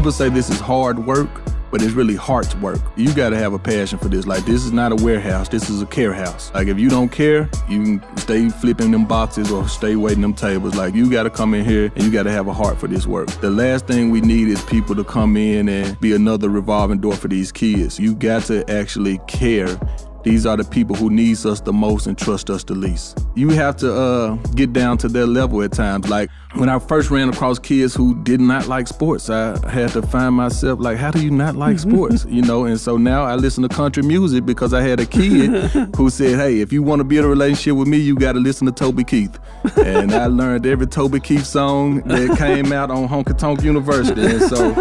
People say this is hard work, but it's really heart's work. You got to have a passion for this. Like, this is not a warehouse. This is a care house. Like, if you don't care, you can stay flipping them boxes or stay waiting them tables. Like, you got to come in here and you got to have a heart for this work. The last thing we need is people to come in and be another revolving door for these kids. You got to actually care. These are the people who needs us the most and trust us the least. You have to get down to their level at times. Like, when I first ran across kids who did not like sports, I had to find myself like, how do you not like sports? You know, and so now I listen to country music because I had a kid who said, hey, if you want to be in a relationship with me, you got to listen to Toby Keith. And I learned every Toby Keith song that came out on Honky Tonk University. And so,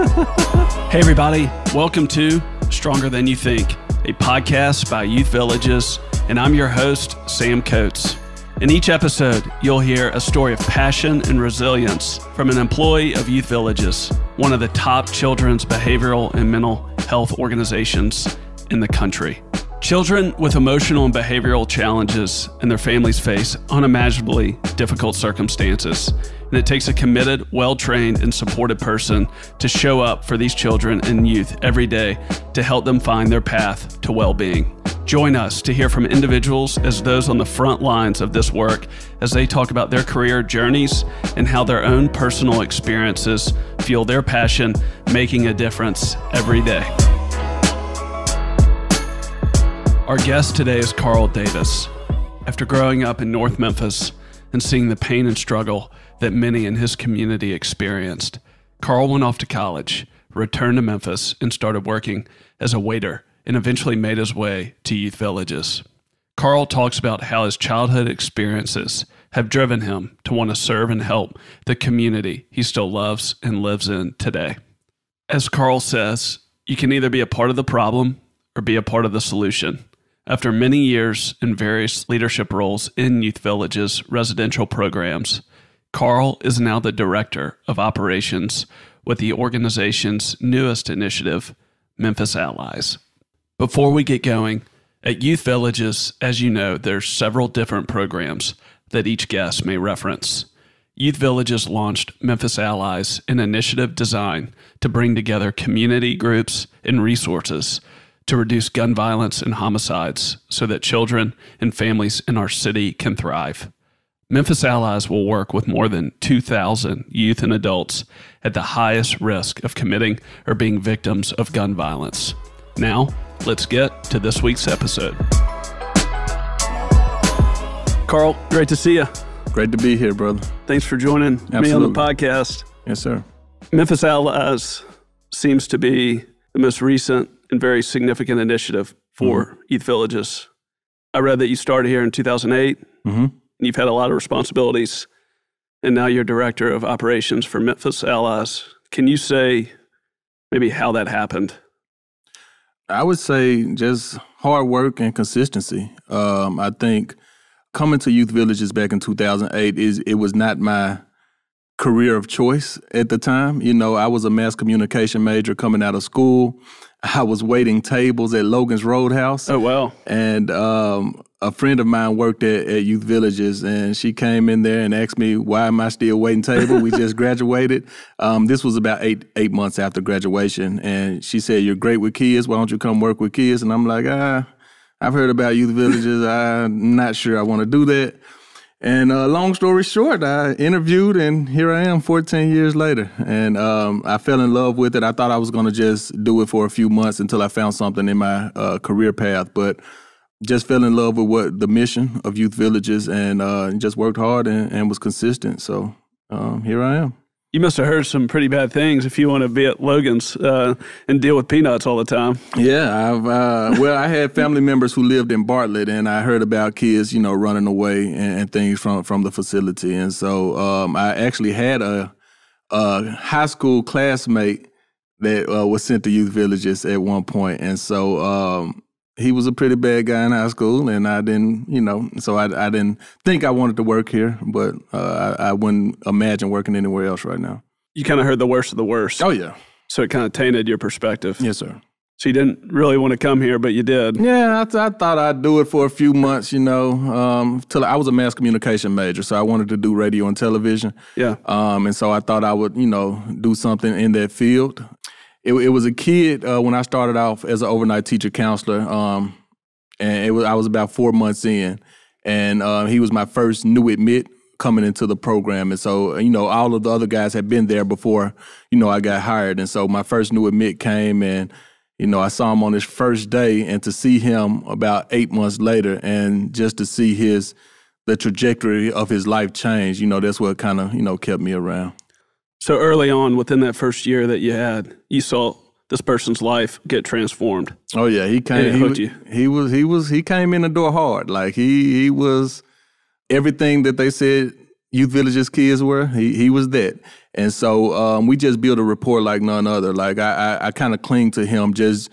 hey everybody, welcome to Stronger Than You Think, a podcast by Youth Villages, and I'm your host, Sam Coates. In each episode, you'll hear a story of passion and resilience from an employee of Youth Villages, one of the top children's behavioral and mental health organizations in the country. Children with emotional and behavioral challenges and their families face unimaginably difficult circumstances, and it takes a committed, well-trained, and supported person to show up for these children and youth every day to help them find their path to well-being. Join us to hear from individuals as those on the front lines of this work as they talk about their career journeys and how their own personal experiences fuel their passion, making a difference every day. Our guest today is Carl Davis. After growing up in North Memphis and seeing the pain and struggle that many in his community experienced, Carl went off to college, returned to Memphis, and started working as a waiter, and eventually made his way to Youth Villages. Carl talks about how his childhood experiences have driven him to want to serve and help the community he still loves and lives in today. As Carl says, you can either be a part of the problem or be a part of the solution. After many years in various leadership roles in Youth Villages residential programs, Carl is now the Director of Operations with the organization's newest initiative, Memphis Allies. Before we get going, at Youth Villages, as you know, there's several different programs that each guest may reference. Youth Villages launched Memphis Allies, an initiative designed to bring together community groups and resources to reduce gun violence and homicides so that children and families in our city can thrive. Memphis Allies will work with more than 2,000 youth and adults at the highest risk of committing or being victims of gun violence. Now, let's get to this week's episode. Carl, great to see you. great to be here, brother. Thanks for joining me on the podcast. Yes, sir. Memphis Allies seems to be the most recent and very significant initiative for Youth Villages. I read that you started here in 2008. And you've had a lot of responsibilities, and now you're Director of Operations for Memphis Allies. Can you say maybe how that happened? I would say just hard work and consistency. I think coming to Youth Villages back in 2008, it was not my career of choice at the time. You know, I was a mass communication major coming out of school. I was waiting tables at Logan's Roadhouse. Oh, wow. And a friend of mine worked at Youth Villages, and she came in there and asked me, why am I still waiting table? We just graduated. This was about eight months after graduation. And she said, you're great with kids. Why don't you come work with kids? And I'm like, I've heard about Youth Villages. I'm not sure I want to do that. And long story short, I interviewed, and here I am 14 years later. And I fell in love with it. I thought I was going to just do it for a few months until I found something in my career path. But just fell in love with what the mission of Youth Villages, and just worked hard and was consistent. So here I am. You must have heard some pretty bad things if you want to be at Logan's and deal with peanuts all the time. Yeah, I had family members who lived in Bartlett, and I heard about kids, running away and things from the facility. And so I actually had a high school classmate that was sent to Youth Villages at one point. And so he was a pretty bad guy in high school, and I didn't, so I didn't think I wanted to work here, but I wouldn't imagine working anywhere else right now. You kind of heard the worst of the worst. Oh, yeah. So it kind of tainted your perspective. Yes, sir. So you didn't really want to come here, but you did. Yeah, I thought I'd do it for a few months, till I was a mass communication major, so I wanted to do radio and television. Yeah. And so I thought I would, do something in that field. It was a kid when I started off as an overnight teacher counselor, and I was about 4 months in, and he was my first new admit coming into the program. And so, all of the other guys had been there before, I got hired. And so my first new admit came, and I saw him on his first day, and to see him about 8 months later and just to see the trajectory of his life change, that's what kind of, kept me around. So early on, within that first year that you had, you saw this person's life get transformed. Oh yeah, he came. He came in the door hard. Like he was everything that they said Youth Village's kids were. He was that. And so we just built a rapport like none other. Like I kind of cling to him. Just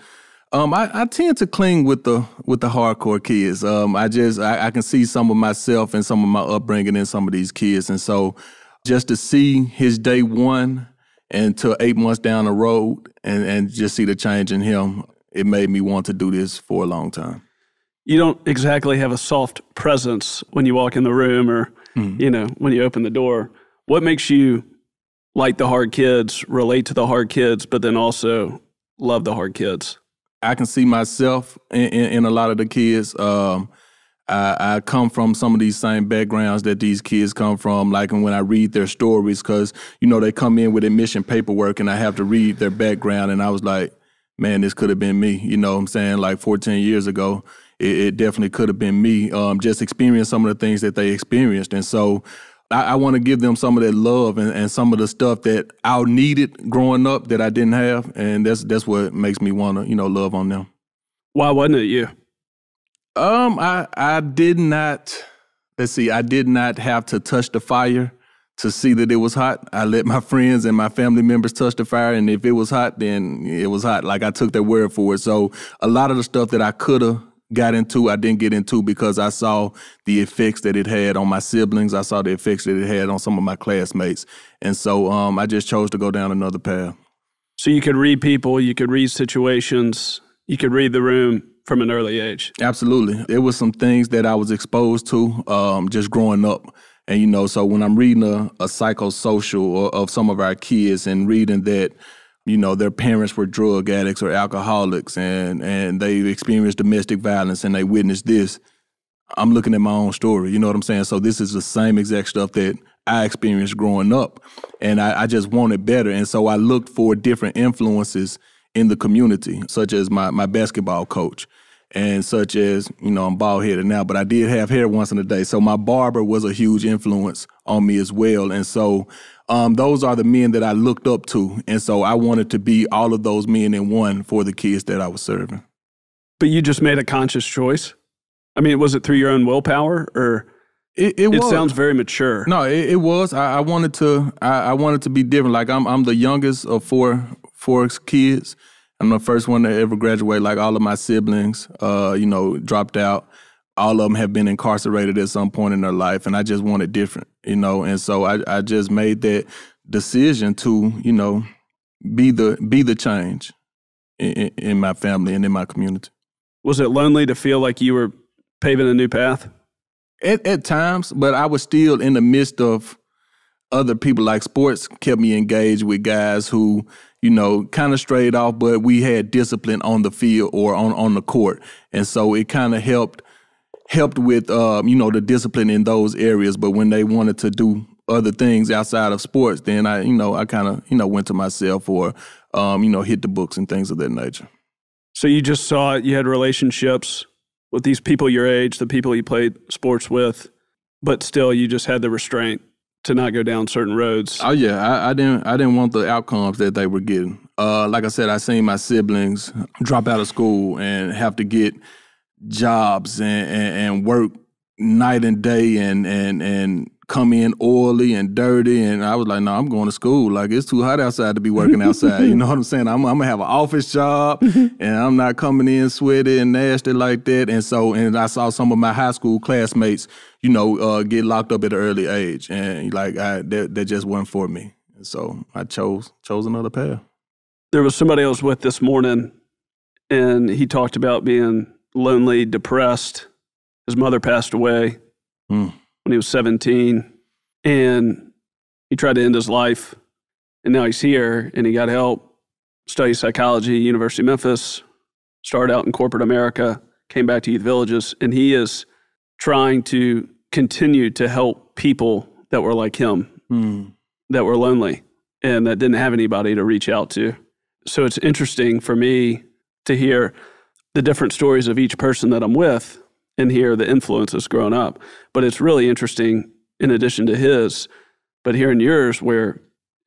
I tend to cling with the hardcore kids. I can see some of myself and some of my upbringing in some of these kids. And so just to see his day one and to 8 months down the road and just see the change in him, it made me want to do this for a long time. You don't exactly have a soft presence when you walk in the room or, when you open the door. What makes you like the hard kids, relate to the hard kids, but then also love the hard kids? I can see myself in a lot of the kids. I come from some of these same backgrounds that these kids come from, like when I read their stories, because, they come in with admission paperwork and I have to read their background. And I was like, man, this could have been me. You know what I'm saying? Like 14 years ago, it definitely could have been me. Just experience some of the things that they experienced. And so I want to give them some of that love and some of the stuff that I needed growing up that I didn't have. And that's what makes me want to, love on them. Why wasn't it you? I did not have to touch the fire to see that it was hot. I let my friends and my family members touch the fire, and if it was hot, then it was hot. Like I took their word for it. So a lot of the stuff that I could have got into, I didn't get into because I saw the effects that it had on my siblings. I saw the effects that it had on some of my classmates. And so I just chose to go down another path. So you could read people, you could read situations, you could read the room from an early age. Absolutely. There was some things that I was exposed to just growing up. And, so when I'm reading a psychosocial of some of our kids and reading that, their parents were drug addicts or alcoholics and they experienced domestic violence and they witnessed this, I'm looking at my own story. You know what I'm saying? So this is the same exact stuff that I experienced growing up. And I just wanted better. And so I looked for different influences in the community, such as my basketball coach and such as, I'm bald-headed now, but I did have hair once in a day. So my barber was a huge influence on me as well. And so those are the men that I looked up to. And so I wanted to be all of those men in one for the kids that I was serving. But you just made a conscious choice? I mean, was it through your own willpower or... It sounds very mature. No, it was. I wanted to be different. Like I'm the youngest of four kids. I'm the first one to ever graduate. Like all of my siblings, dropped out. All of them have been incarcerated at some point in their life, and I just wanted different, And so I just made that decision to, be the change in my family and in my community. Was it lonely to feel like you were paving a new path? At times, but I was still in the midst of other people. Like sports kept me engaged with guys who, kind of strayed off, but we had discipline on the field or on the court. And so it kind of helped with, the discipline in those areas. But when they wanted to do other things outside of sports, then I kind of, went to myself or, hit the books and things of that nature. So you just saw it, you had relationships with these people your age, the people you played sports with, but still you just had the restraint to not go down certain roads. Oh yeah, I didn't want the outcomes that they were getting. Like I said, I seen my siblings drop out of school and have to get jobs and work night and day and come in oily and dirty. And I was like, no, I'm going to school. Like, it's too hot outside to be working outside. You know what I'm saying? I'm going to have an office job and I'm not coming in sweaty and nasty like that. And I saw some of my high school classmates, get locked up at an early age. And that just wasn't for me. And so I chose another path. There was somebody I was with this morning and he talked about being lonely, depressed. His mother passed away when he was 17, and he tried to end his life. And now he's here, and he got help, studied psychology, University of Memphis, started out in corporate America, came back to youth villages, and he is trying to continue to help people that were like him, that were lonely, and that didn't have anybody to reach out to. So it's interesting for me to hear the different stories of each person that I'm with and hear the influences growing up. But it's really interesting, in addition to his, but hearing yours, where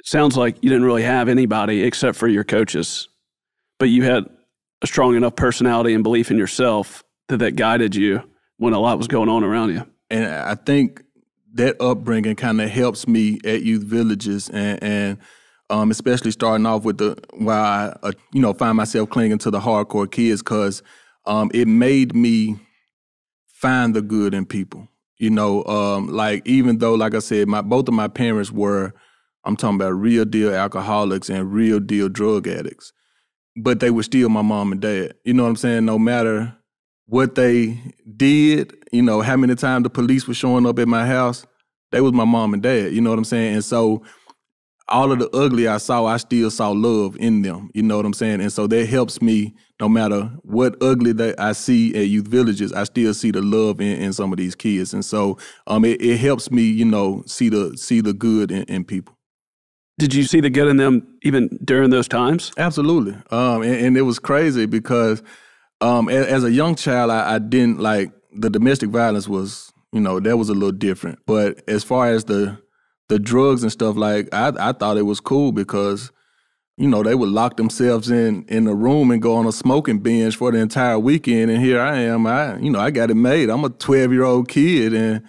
it sounds like you didn't really have anybody except for your coaches, but you had a strong enough personality and belief in yourself that guided you when a lot was going on around you. And I think that upbringing kind of helps me at youth villages, and especially starting off with why I find myself clinging to the hardcore kids, because it made me find the good in people. Like, even though, like I said, both of my parents were, I'm talking about real deal alcoholics and real deal drug addicts, but they were still my mom and dad. You know what I'm saying? No matter what they did, how many times the police were showing up at my house, they was my mom and dad. You know what I'm saying? And so all of the ugly I saw, I still saw love in them. You know what I'm saying? And so that helps me, no matter what ugly that I see at youth villages, I still see the love in some of these kids. And so it helps me, see the good in people. Did you see the good in them even during those times? Absolutely. And it was crazy because as a young child, I didn't like, the domestic violence was, that was a little different. But as far as the drugs and stuff, like, I thought it was cool because, they would lock themselves in a room and go on a smoking binge for the entire weekend. And here I am, I got it made. I'm a 12-year-old kid and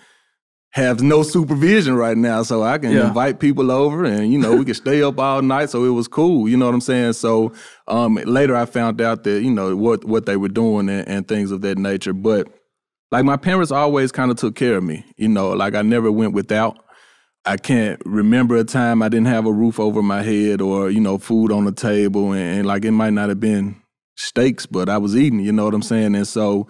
have no supervision right now. So I can invite people over and, we could stay up all night. So it was cool. You know what I'm saying? So later I found out that, what they were doing and things of that nature. But like, my parents always kind of took care of me. Like, I never went without. I can't remember a time I didn't have a roof over my head or, food on the table. And like, it might not have been steaks, but I was eating, you know what I'm saying? And so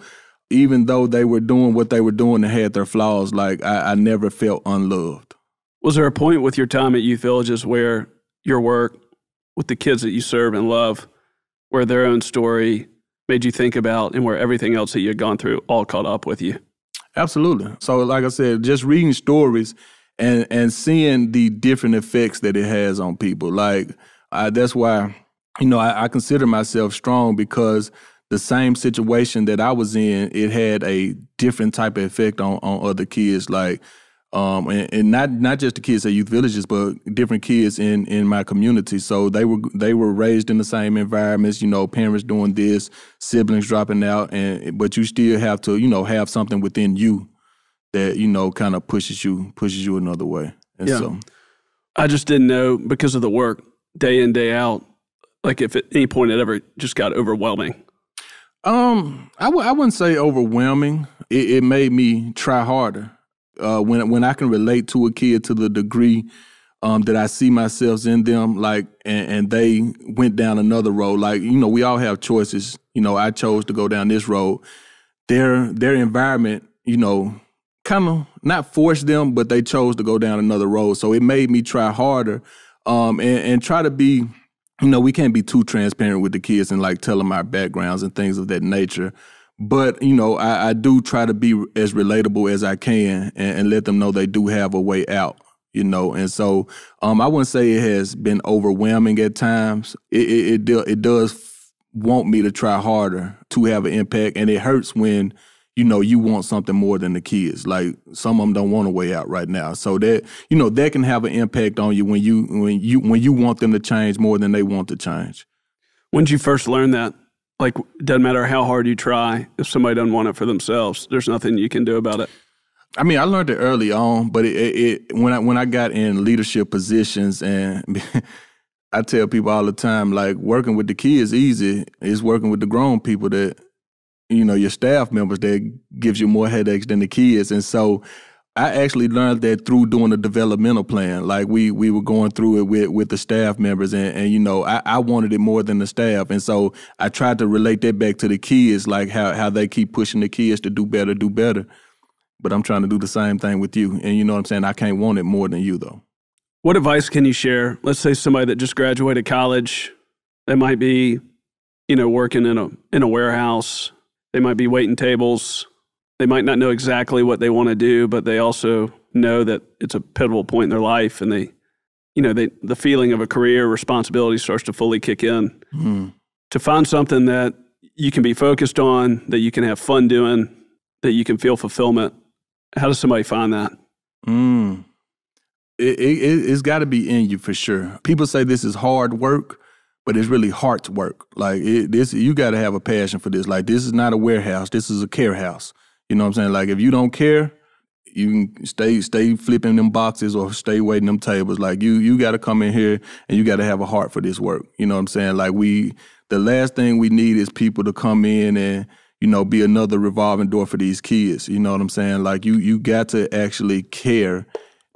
even though they were doing what they were doing and had their flaws, like, I never felt unloved. Was there a point with your time at youth villages where your work with the kids that you serve and love, where their own story made you think about and where everything else that you had gone through all caught up with you? Absolutely. So like I said, just reading stories and seeing the different effects that it has on people. Like, that's why, I consider myself strong, because the same situation that I was in, it had a different type of effect on other kids. Like, and not just the kids at youth villages, but different kids in my community. So they were raised in the same environments, parents doing this, siblings dropping out, but you still have to, have something within you that, kind of pushes you another way. And so I just didn't know, because of the work day in, day out, like, if at any point it ever just got overwhelming. I wouldn't say overwhelming. It made me try harder. When I can relate to a kid to the degree that I see myself in them, like, and they went down another road. Like, we all have choices. I chose to go down this road. Their environment, kind of not forced them, but they chose to go down another road. So it made me try harder and try to be, we can't be too transparent with the kids and, like, tell them our backgrounds and things of that nature. But, I do try to be as relatable as I can and let them know they do have a way out, And so I wouldn't say it has been overwhelming at times. It does want me to try harder to have an impact. And it hurts when, you want something more than the kids. Like, some of them don't want a way out right now. So that, that can have an impact on you when you want them to change more than they want to change. When did you first learn that? Like, it doesn't matter how hard you try, if somebody doesn't want it for themselves, there's nothing you can do about it. I mean, I learned it early on, but when I got in leadership positions, and I tell people all the time, like, working with the kids easy. It's working with the grown people that, your staff members, that gives you more headaches than the kids. And so I actually learned that through doing a developmental plan. Like we were going through it with the staff members, and you know, I wanted it more than the staff, and so I tried to relate that back to the kids, like how they keep pushing the kids to do better, do better. But I'm trying to do the same thing with you, and you know what I'm saying. I can't want it more than you, though. What advice can you share? Let's say somebody that just graduated college, they might be, you know, working in a warehouse. They might be waiting tables. They might not know exactly what they want to do, but they also know that it's a pivotal point in their life, and the feeling of a career responsibility starts to fully kick in. To find something that you can be focused on, that you can have fun doing, that you can feel fulfillment. How does somebody find that? It's got to be in you for sure. People say this is hard work, but it's really heart work. Like you got to have a passion for this. Like this is not a warehouse. This is a care house. You know what I'm saying? Like if you don't care, you can stay flipping them boxes or stay waiting them tables. Like you got to come in here and you got to have a heart for this work. You know what I'm saying? Like the last thing we need is people to come in and, you know, be another revolving door for these kids. You know what I'm saying? Like you got to actually care.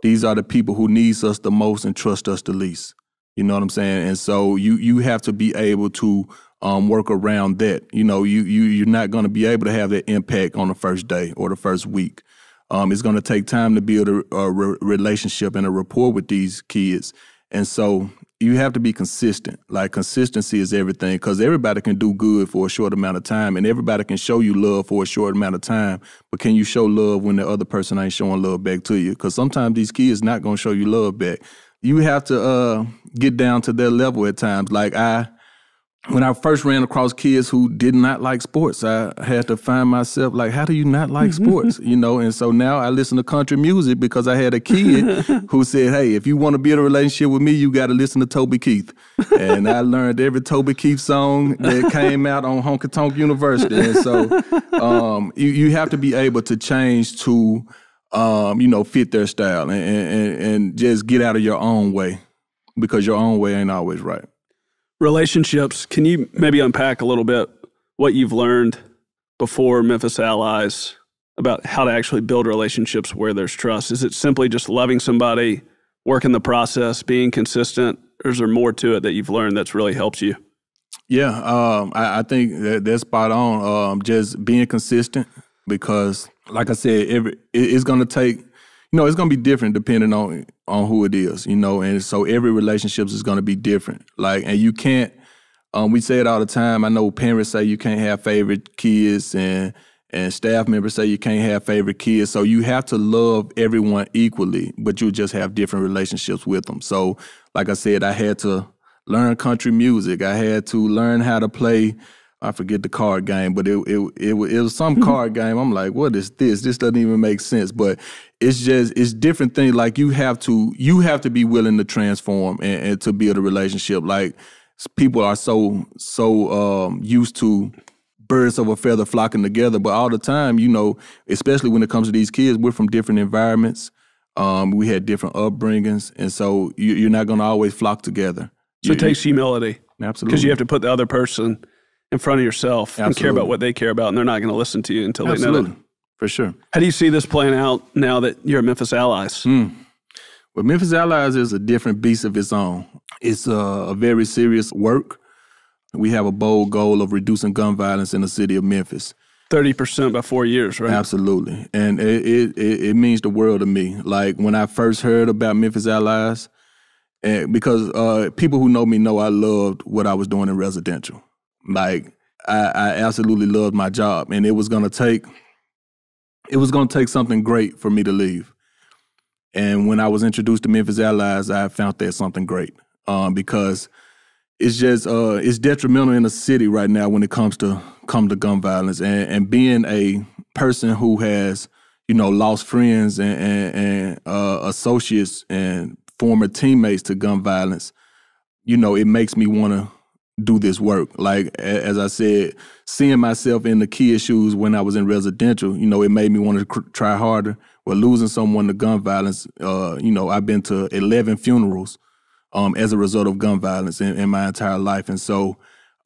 These are the people who needs us the most and trust us the least. You know what I'm saying? And so you have to be able to work around that. You know, you're not going to be able to have that impact on the first day or the first week. It's going to take time to build a relationship and a rapport with these kids. And so you have to be consistent. Like consistency is everything, because everybody can do good for a short amount of time and everybody can show you love for a short amount of time. But can you show love when the other person ain't showing love back to you? Because sometimes these kids not going to show you love back. You have to get down to their level at times. Like when I first ran across kids who did not like sports, I had to find myself like, how do you not like sports? You know, and so now I listen to country music because I had a kid who said, hey, if you want to be in a relationship with me, you got to listen to Toby Keith. And I learned every Toby Keith song that came out on Honky Tonk University. And so you have to be able to change to, fit their style and just get out of your own way, because your own way ain't always right. Relationships, can you maybe unpack a little bit what you've learned before Memphis Allies about how to actually build relationships where there's trust? Is it simply just loving somebody, working the process, being consistent, or is there more to it that you've learned that's really helped you? Yeah, I think that's spot on. Just being consistent, because like I said, it's going to take, it's going to be different depending on who it is, and so every relationship is going to be different. Like, and you can't, we say it all the time. I know parents say you can't have favorite kids and staff members say you can't have favorite kids. So you have to love everyone equally, but you just have different relationships with them. So like I said, I had to learn country music. I had to learn how to play, I forget the card game, but it was some card game. I'm like, what is this? This doesn't even make sense. But it's different things. Like you have to be willing to transform and to build a relationship. Like people are so used to birds of a feather flocking together, but all the time, especially when it comes to these kids, we're from different environments. We had different upbringings, and so you're not going to always flock together. So it takes humility. Absolutely. Because you have to put the other person in front of yourself and care about what they care about, and they're not going to listen to you until they know that. For sure. How do you see this playing out now that you're at Memphis Allies? Well, Memphis Allies is a different beast of its own. It's a very serious work. We have a bold goal of reducing gun violence in the city of Memphis. 30% by 4 years, right? Absolutely. And it means the world to me. Like when I first heard about Memphis Allies, because people who know me know I loved what I was doing in residential. Like I absolutely loved my job, and it was gonna take something great for me to leave. And when I was introduced to Memphis Allies, I found that something great because it's just it's detrimental in the city right now when it comes to gun violence, and being a person who has lost friends and associates and former teammates to gun violence, it makes me want to do this work. Like, as I said, seeing myself in the kid's shoes when I was in residential, it made me want to try harder. Well, losing someone to gun violence, I've been to 11 funerals as a result of gun violence in my entire life. And so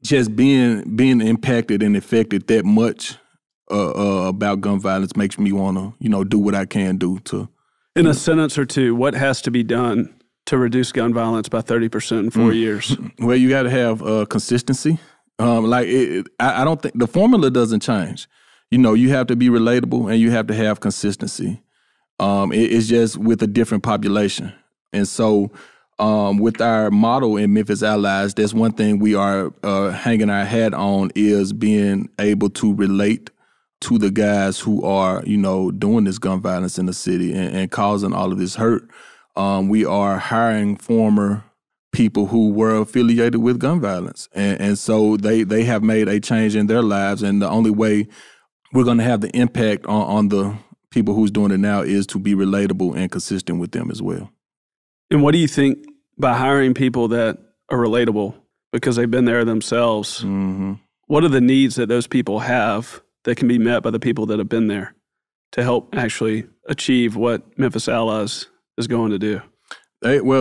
just being impacted and affected that much about gun violence makes me want to, do what I can do to. In a sentence or two, what has to be done to reduce gun violence by 30% in 4 years? Well, you got to have consistency. I don't think the formula doesn't change. You have to be relatable and you have to have consistency. It's just with a different population. And so with our model in Memphis Allies, that's one thing we are hanging our hat on is being able to relate to the guys who are, doing this gun violence in the city and causing all of this hurt. We are hiring former people who were affiliated with gun violence. And so they have made a change in their lives. And the only way we're going to have the impact on the people who's doing it now is to be relatable and consistent with them as well. And what do you think by hiring people that are relatable because they've been there themselves, what are the needs that those people have that can be met by the people that have been there to help actually achieve what Memphis Allies is going to do?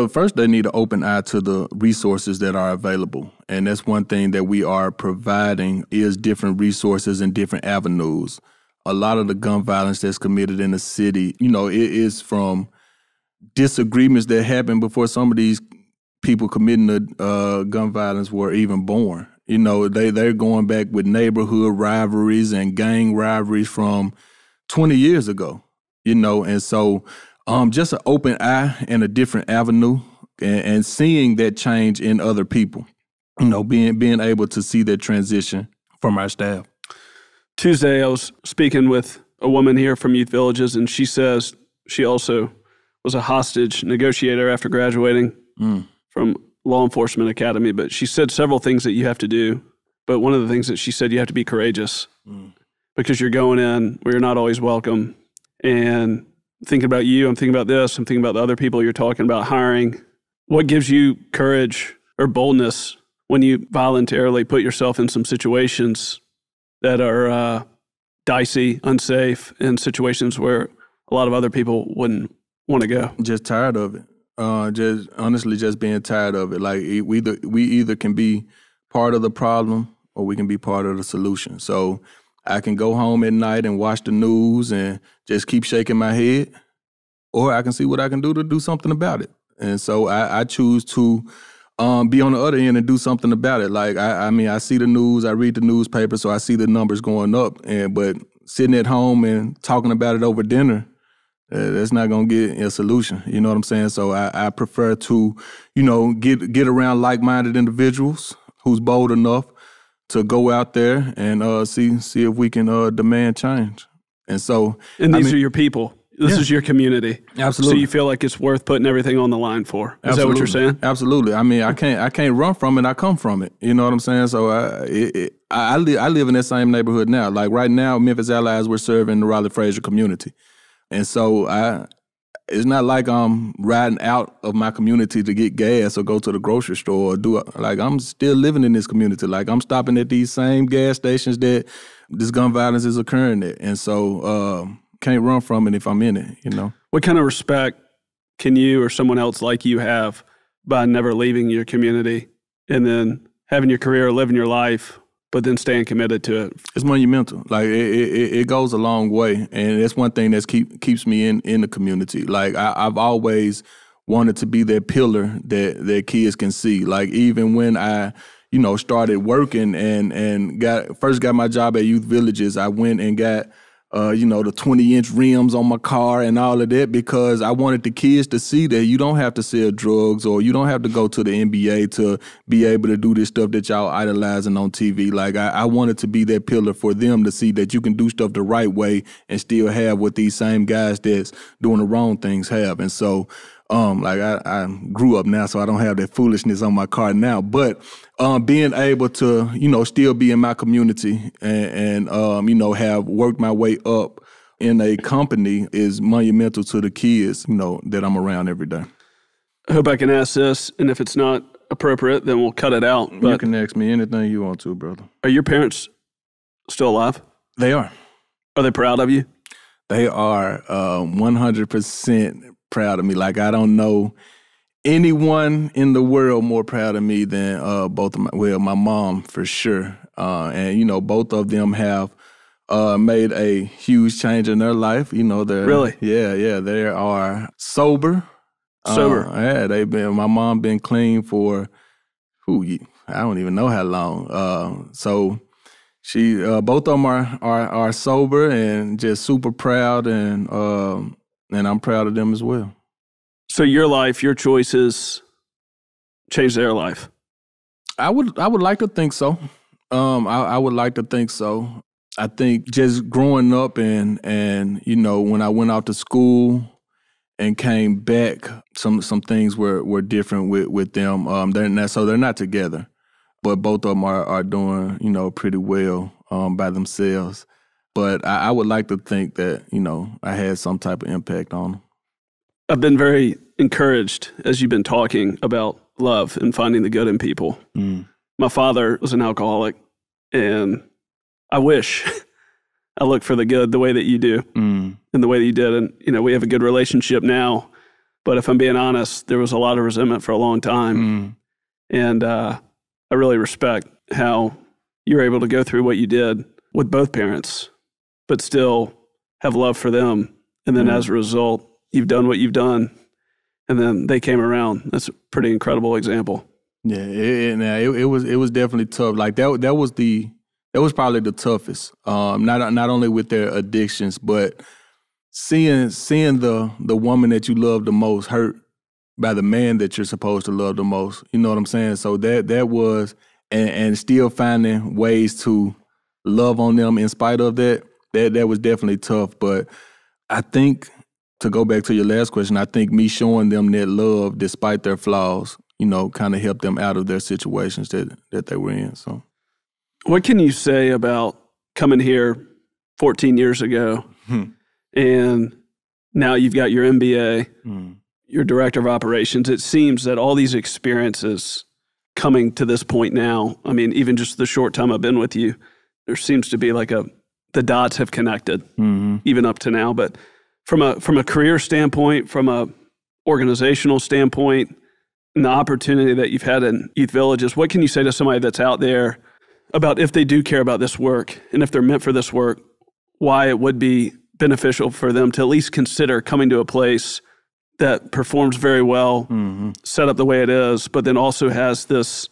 First, they need an open eye to the resources that are available. And that's one thing that we are providing is different resources and different avenues. A lot of the gun violence that's committed in the city, it is from disagreements that happened before some of these people committing the gun violence were even born. They're going back with neighborhood rivalries and gang rivalries from 20 years ago, and so just an open eye and a different avenue and seeing that change in other people, being able to see that transition from our staff. Tuesday, I was speaking with a woman here from Youth Villages, and she says she also was a hostage negotiator after graduating from law enforcement academy. But she said several things that you have to do. But one of the things that she said, you have to be courageous because you're going in where you're not always welcome. And thinking about you, I'm thinking about this, I'm thinking about the other people you're talking about hiring. What gives you courage or boldness when you voluntarily put yourself in some situations that are dicey, unsafe, and situations where a lot of other people wouldn't want to go? Just tired of it. Just being tired of it. Like we either can be part of the problem or we can be part of the solution. So I can go home at night and watch the news and just keep shaking my head, or I can see what I can do to do something about it. And so I choose to be on the other end and do something about it. Like, I see the news, I read the newspaper, so I see the numbers going up. But sitting at home and talking about it over dinner, that's not going to get a solution. You know what I'm saying? So I prefer to, get around like-minded individuals who's bold enough to go out there and see if we can demand change. And so, these are your people. This is your community. Absolutely. So you feel like it's worth putting everything on the line for. Is that what you're saying? Absolutely. I can't run from it. I come from it. You know what I'm saying? So I live in that same neighborhood now. Like right now, Memphis Allies, we're serving the Raleigh-Fraser community. And so it's not like I'm riding out of my community to get gas or go to the grocery store or I'm still living in this community. Like I'm stopping at these same gas stations that this gun violence is occurring at. And so can't run from it if I'm in it, What kind of respect can you or someone else like you have by never leaving your community and then having your career, living your life, but then staying committed to it? It's monumental. Like it goes a long way, and that's one thing that keeps me in the community. Like I've always wanted to be that pillar that kids can see. Like even when I started working and first got my job at Youth Villages, I went and got the 20-inch rims on my car and all of that because I wanted the kids to see that you don't have to sell drugs or you don't have to go to the NBA to be able to do this stuff that y'all idolizing on TV. Like I wanted to be that pillar for them to see that you can do stuff the right way and still have what these same guys that's doing the wrong things have. And so I grew up now, so I don't have that foolishness on my car now. But being able to, still be in my community and have worked my way up in a company is monumental to the kids, that I'm around every day. I hope I can ask this, and if it's not appropriate, then we'll cut it out. But you can ask me anything you want to, brother. Are your parents still alive? They are. Are they proud of you? They are 100% proud of me. Like I don't know anyone in the world more proud of me than both of my mom for sure. And both of them have made a huge change in their life. You know, Really? Yeah, they are sober. Sober. My mom been clean for, I don't even know how long. So she, both of them are sober and just super proud, and I'm proud of them as well. So your life, your choices changed their life. I would like to think so. I would like to think so. I think just growing up and when I went off to school and came back, some things were different with them. They're not together, but both of them are doing pretty well by themselves. But I would like to think that I had some type of impact on them. I've been very encouraged as you've been talking about love and finding the good in people. My father was an alcoholic, and I wish I looked for the good the way that you do and the way that you did. And, we have a good relationship now, but if I'm being honest, there was a lot of resentment for a long time. And I really respect how you're able to go through what you did with both parents, but still have love for them. And then as a result, you've done what you've done, and then they came around. That's a pretty incredible example. Yeah, it was definitely tough. Like that was probably the toughest. Not only with their addictions, but seeing the woman that you love the most hurt by the man that you're supposed to love the most. You know what I'm saying? So that was, and still finding ways to love on them in spite of that was definitely tough. But I think, to go back to your last question, I think me showing them that love despite their flaws, kind of helped them out of their situations that they were in. So, what can you say about coming here 14 years ago and now you've got your MBA, your director of operations? It seems that all these experiences coming to this point now, I mean, even just the short time I've been with you, there seems to be like the dots have connected even up to now. But from a career standpoint, from a organizational standpoint, and the opportunity that you've had in youth villages, what can you say to somebody that's out there about if they do care about this work and if they're meant for this work, why it would be beneficial for them to at least consider coming to a place that performs very well, set up the way it is, but then also has this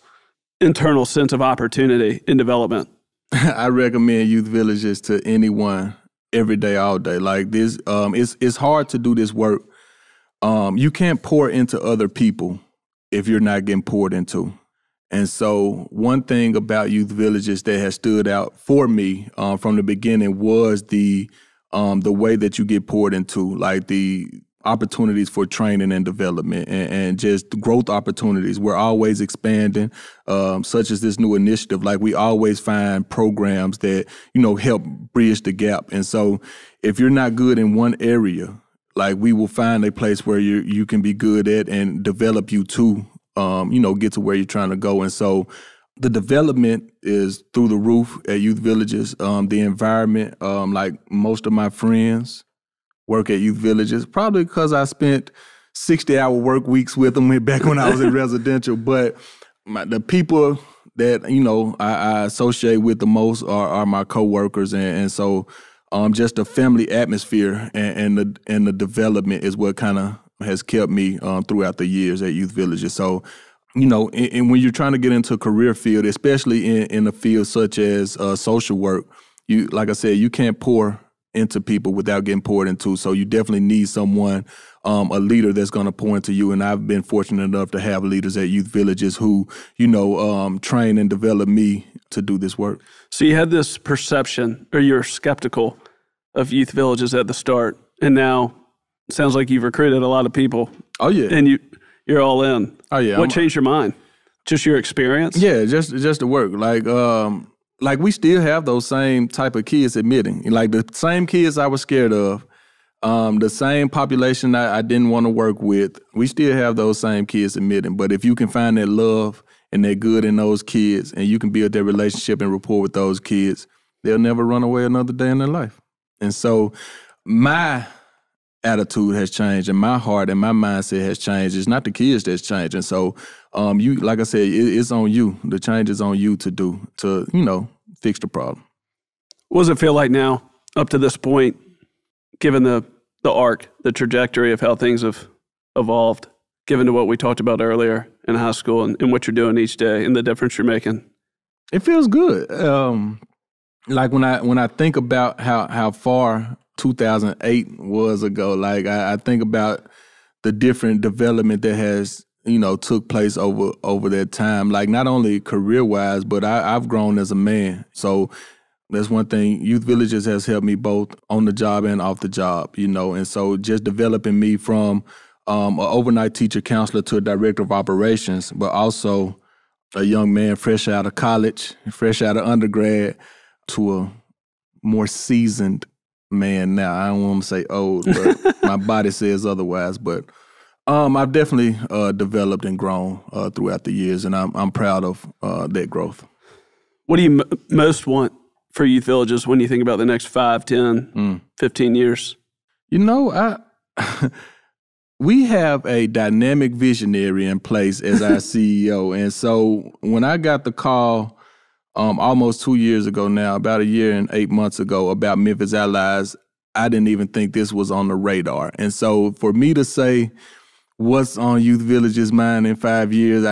internal sense of opportunity and development? I recommend youth villages to anyone every day, all day. Like this, it's hard to do this work. You can't pour into other people if you're not getting poured into. And so one thing about youth villages that has stood out for me from the beginning was the way that you get poured into, like the opportunities for training and development and just growth opportunities. We're always expanding, such as this new initiative. Like we always find programs that, help bridge the gap. And so if you're not good in one area, like we will find a place where you can be good at and develop you to, get to where you're trying to go. And so the development is through the roof at youth villages. The environment, like most of my friends work at youth villages, probably because I spent 60-hour work weeks with them back when I was in residential. But the people that, I associate with the most are my coworkers. And so just the family atmosphere and the development is what kind of has kept me throughout the years at youth villages. So, and when you're trying to get into a career field, especially in a field such as social work, like I said, you can't pour into people without getting poured into. So you definitely need someone, a leader that's going to pour into you. And I've been fortunate enough to have leaders at youth villages who, train and develop me to do this work. So you had this perception, or you're skeptical of youth villages at the start, and now it sounds like you've recruited a lot of people. Oh yeah, and you're all in. Oh yeah. What changed your mind? Just your experience? Yeah, just the work. Like we still have those same type of kids admitting, like the same kids I was scared of, the same population I didn't want to work with. We still have those same kids admitting. But if you can find that love and that good in those kids, and you can build that relationship and rapport with those kids, they'll never run away another day in their life. And so my attitude has changed, and my heart and my mindset has changed. It's not the kids that's changing. So you, like I said, it's on you. The change is on you to fix the problem. What does it feel like now, up to this point, given the arc, the trajectory of how things have evolved, given to what we talked about earlier in high school and what you're doing each day and the difference you're making? It feels good. Like when I think about how far 2008 was ago, like I think about the different development that has, took place over that time. Like not only career-wise, but I've grown as a man. So that's one thing. Youth Villages has helped me both on the job and off the job, and so just developing me from an overnight teacher counselor to a director of operations, but also a young man fresh out of college, fresh out of undergrad, to a more seasoned man now. I don't want to say old, but my body says otherwise. But I've definitely developed and grown throughout the years, and I'm proud of that growth. What do you most want for Youth Villages when you think about the next 5, 10, 15 years? We have a dynamic visionary in place as our CEO. And so when I got the call almost 2 years ago now, about 1 year and 8 months ago, about Memphis Allies, I didn't even think this was on the radar. And so for me to say what's on Youth Village's mind in 5 years,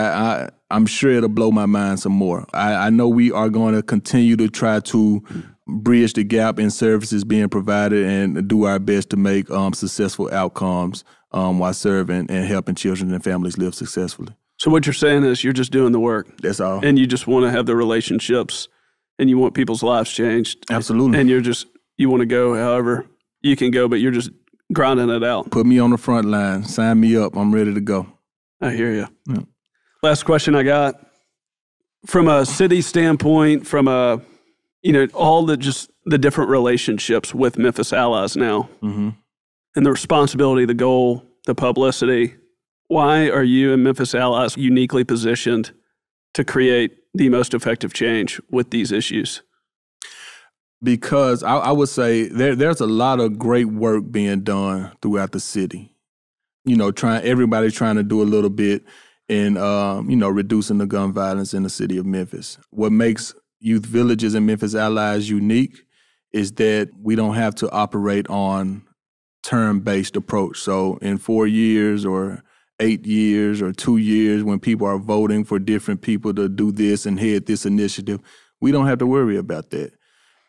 I'm sure it'll blow my mind some more. I know we are going to continue to try to bridge the gap in services being provided and do our best to make successful outcomes while serving and helping children and families live successfully. So what you're saying is you're just doing the work. That's all. And you just want to have the relationships and you want people's lives changed. Absolutely. And you want to go however you can go, but you're just grinding it out. Put me on the front line. Sign me up. I'm ready to go. I hear you. Yeah. Last question I got. From a city standpoint, from all the different relationships with Memphis Allies now, and the responsibility, the goal, the publicity, why are you and Memphis Allies uniquely positioned to create the most effective change with these issues? Because I would say there's a lot of great work being done throughout the city. Everybody trying to do a little bit in, reducing the gun violence in the city of Memphis. What makes Youth Villages and Memphis Allies unique is that we don't have to operate on term-based approach. So in 4 years or 8 years or 2 years, when people are voting for different people to do this and head this initiative, we don't have to worry about that.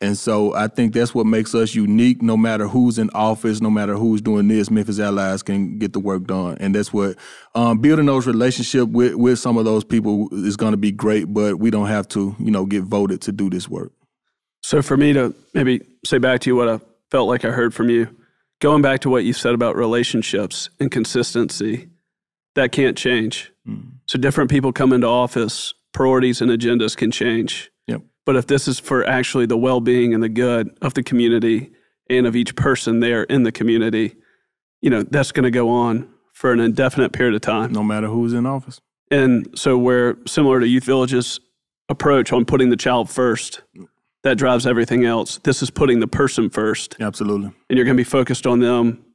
And so I think that's what makes us unique. No matter who's in office, no matter who's doing this, Memphis Allies can get the work done. And that's what building those relationships with some of those people is going to be great, but we don't have to, get voted to do this work. So for me to maybe say back to you what I felt like I heard from you, going back to what you said about relationships and consistency, that can't change. So different people come into office, priorities and agendas can change. Yep. But if this is for actually the well-being and the good of the community and of each person there in the community, that's going to go on for an indefinite period of time. No matter who's in office. And so we're similar to Youth Village's approach on putting the child first. That drives everything else. This is putting the person first. Absolutely. And you're going to be focused on them,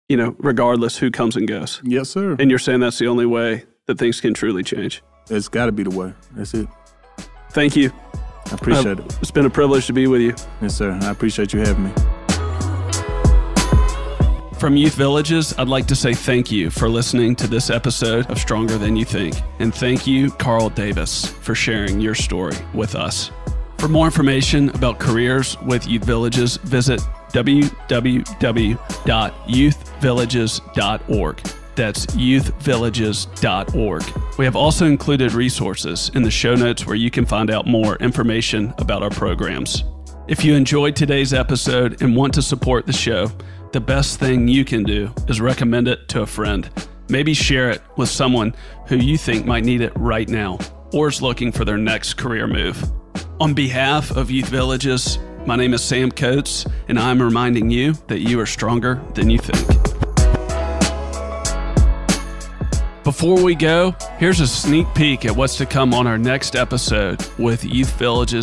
regardless who comes and goes. Yes, sir. And you're saying that's the only way that things can truly change. It's got to be the way. That's it. Thank you. I appreciate it. It's been a privilege to be with you. Yes, sir. I appreciate you having me. From Youth Villages, I'd like to say thank you for listening to this episode of Stronger Than You Think. And thank you, Carl Davis, for sharing your story with us. For more information about careers with Youth Villages, visit www.youthvillages.org. That's youthvillages.org. We have also included resources in the show notes where you can find out more information about our programs. If you enjoyed today's episode and want to support the show, the best thing you can do is recommend it to a friend. Maybe share it with someone who you think might need it right now or is looking for their next career move. On behalf of Youth Villages, my name is Sam Coates, and I'm reminding you that you are stronger than you think. Before we go, here's a sneak peek at what's to come on our next episode with Youth Villages